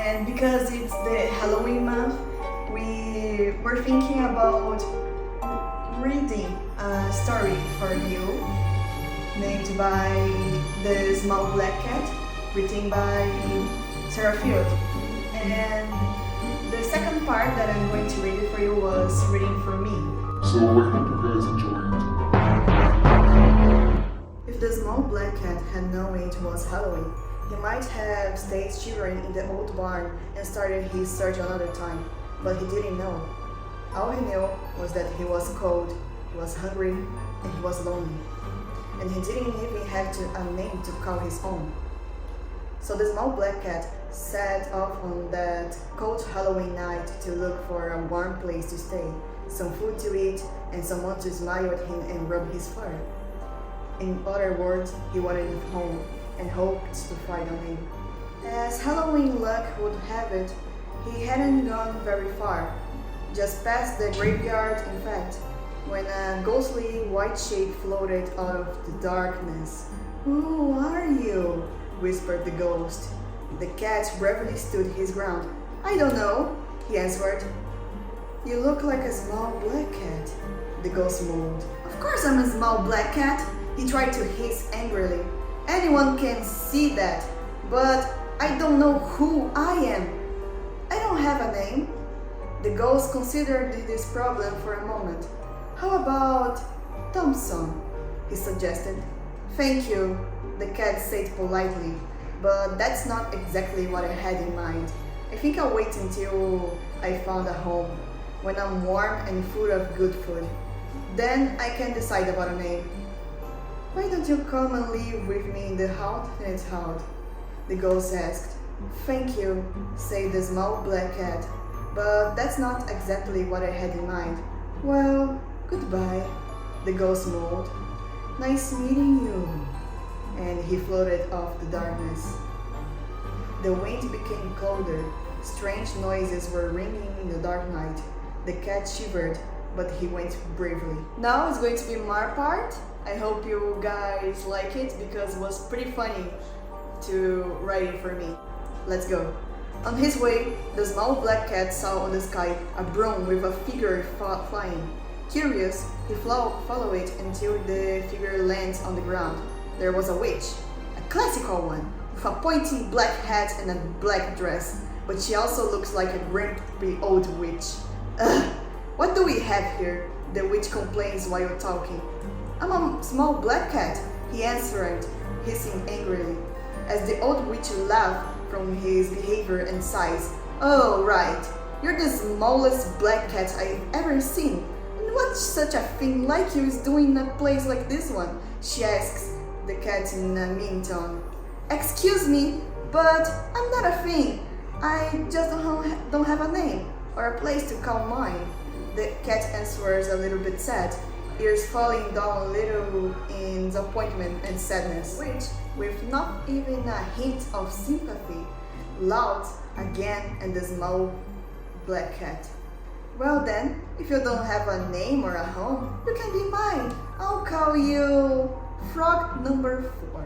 And because it's the Halloween month, we were thinking about reading a story for you named by The Small Black Cat, written by Sarah Field. And the second part that I'm going to read it for you was reading for me. So I hope you guys enjoy it. If the small black cat had known it was Halloween, he might have stayed shivering in the old barn and started his search another time, but he didn't know. All he knew was that he was cold, he was hungry, and he was lonely. And he didn't even have a name to call his own. So the small black cat set off on that cold Halloween night to look for a warm place to stay, some food to eat, and someone to smile at him and rub his fur. In other words, he wanted a home and hoped to find a name. As Halloween luck would have it, he hadn't gone very far, just past the graveyard in fact, when a ghostly white shape floated out of the darkness. "Who are you?" whispered the ghost. The cat bravely stood his ground. "I don't know," he answered. "You look like a small black cat," the ghost moaned. "Of course I'm a small black cat," he tried to hiss angrily. "Anyone can see that, but I don't know who I am. I don't have a name." The ghost considered this problem for a moment. "How about Thompson?" he suggested. "Thank you," the cat said politely, "but that's not exactly what I had in mind. I think I'll wait until I found a home, when I'm warm and full of good food. Then I can decide about a name." "Why don't you come and live with me in the haunted house?" the ghost asked. "Thank you," said the small black cat, "but that's not exactly what I had in mind." "Well, goodbye," the ghost moaned. "Nice meeting you." And he floated off the darkness. The wind became colder. Strange noises were ringing in the dark night. The cat shivered, but he went bravely. Now it's going to be my part. I hope you guys like it because it was pretty funny to write it for me. Let's go. On his way, the small black cat saw on the sky a broom with a figure flying. Curious, he followed it until the figure lands on the ground. There was a witch, a classical one, with a pointy black hat and a black dress, but she also looks like a grumpy old witch. "Ugh, what do we have here?" the witch complains while talking. "I'm a small black cat," he answered, hissing angrily, as the old witch laughed from his behavior and size. "Oh, right, you're the smallest black cat I've ever seen. And what such a thing like you is doing in a place like this one?" she asks the cat in a mean tone. "Excuse me, but I'm not a thing. I just don't have a name or a place to call mine," the cat answers a little bit sad, ears falling down a little in disappointment and sadness, which, with not even a hint of sympathy, loud again and the small black cat. "Well then, if you don't have a name or a home, you can be mine. I'll call you Frog number 4.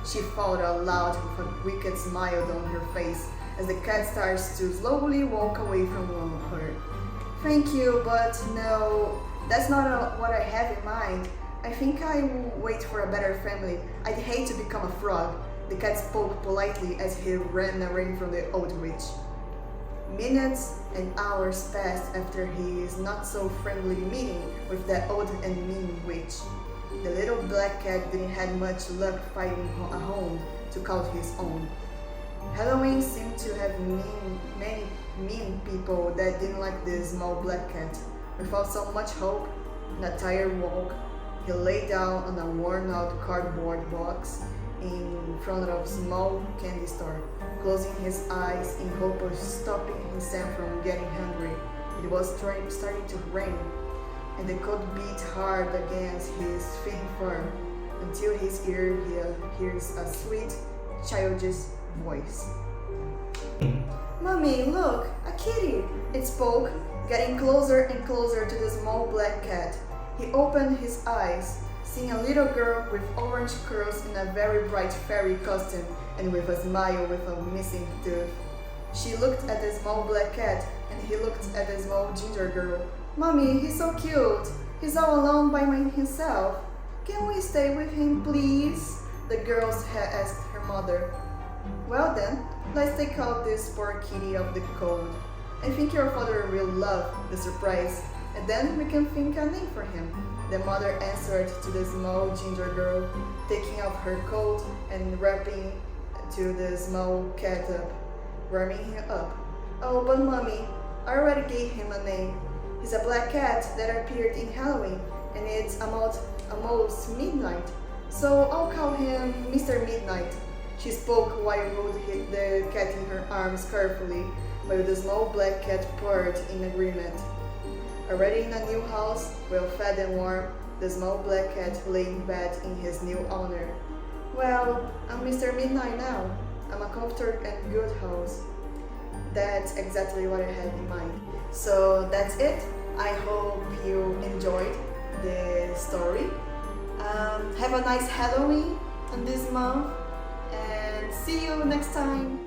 She thought out loud with a wicked smile on her face as the cat starts to slowly walk away from her. "Thank you, but no, that's not what I have in mind. I think I will wait for a better family. I'd hate to become a frog," the cat spoke politely as he ran away from the old witch. Minutes and hours passed after his not-so-friendly meeting with the old and mean witch. The little black cat didn't have much luck finding a home to call his own. Halloween seemed to have many mean people that didn't like the small black cat. Without so much hope, in a tired walk, he lay down on a worn-out cardboard box in front of a small candy store, closing his eyes in hope of stopping himself from getting hungry. It was starting to rain, and the cold beat hard against his thin fur until his ear hears a sweet, childish voice. "Mommy, look, a kitty!" it spoke, getting closer and closer to the small black cat. He opened his eyes, seeing a little girl with orange curls in a very bright fairy costume and with a smile with a missing tooth. She looked at the small black cat and he looked at the small ginger girl. Mommy, he's so cute. He's all alone by himself. Can we stay with him, please? The girls had asked her mother. Well then, let's take out this poor kitty of the cold. I think your father will love the surprise, and then we can think a name for him. The mother answered to the small ginger girl, taking off her coat and wrapping to the small cat up, warming him up. Oh, but mommy, I already gave him a name. He's a black cat that appeared in Halloween, and it's almost midnight, so I'll call him Mr. Midnight. She spoke while holding the cat in her arms carefully, while the small black cat purred in agreement. Already in a new house, well fed and warm, the small black cat lay in bed in his new owner. Well, I'm Mr. Midnight now. I'm a comfortable and good house. That's exactly what I had in mind. So that's it. I hope you enjoyed the story. Have a nice Halloween on this month and see you next time.